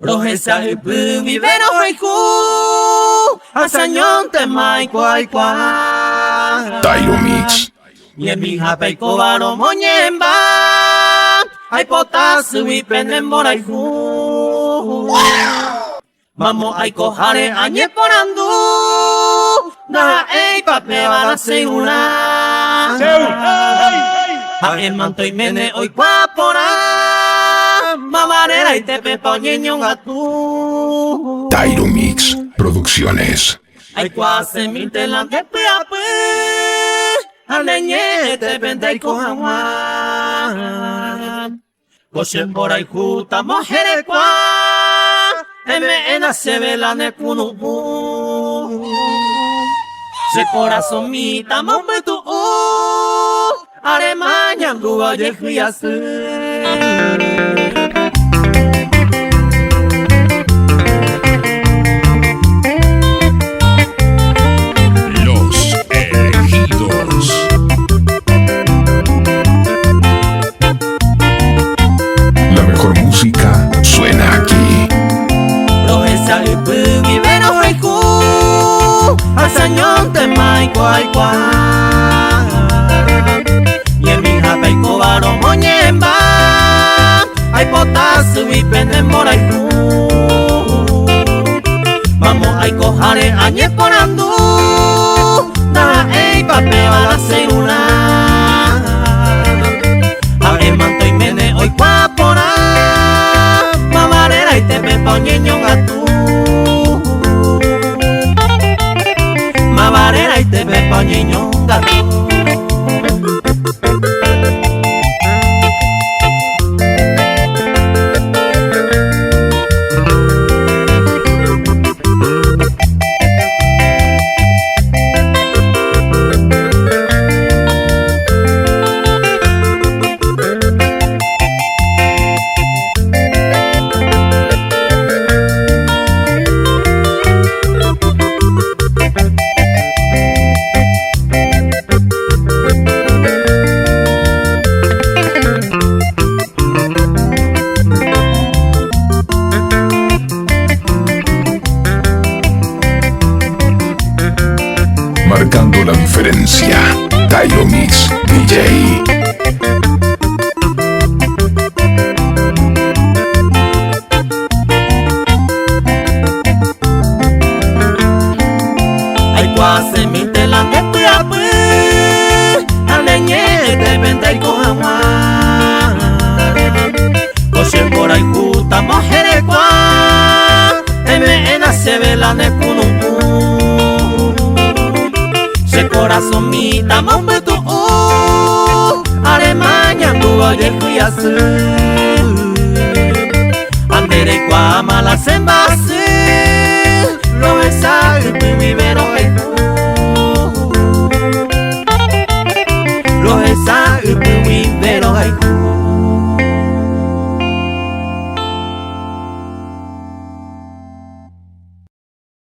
Rohesa ipu mi vero haiku Asañonte mai kwai kwa Tyro Mix. Yemi hapai kobaro moñemba Ai potasu ipenen moraiku Mamo ai kohare añe porandu Na ei pape bala seuna Hae manto imene oi kwapora Mamarera y tepe poñeño gatu Tyro Mix Producciones. Ay kwase mi tela de peape Aleñe te vende y cojawan Koshen por ahí juta mojere kwa Eme ena se vela ne kunu Se corazón mi tamo me tu Are mañan guba ye huiase La mejor música suena aquí. Rohesa ipu mi vero haiku Asañonte mai kwai kwa Yemi hapai kobaro moñemba Ai potasu ipenen moraiku Mamo ai kohare añe porandu Na ei pape bala seuna Hae manto imene oi kwapora Mamarera y tepe poñeño gatu Mamarera y tepe poñeño gatu Marcando la diferencia. Tyro Mix DJ. Ay kwase mi tela de peape Aleñe te vende y cojawan Koshen por ahí juta mojere kwa Eme ena se vela ne kunu Se corazón mi tamo me tu Are mañan guba ye huiase Andere kwa mala semba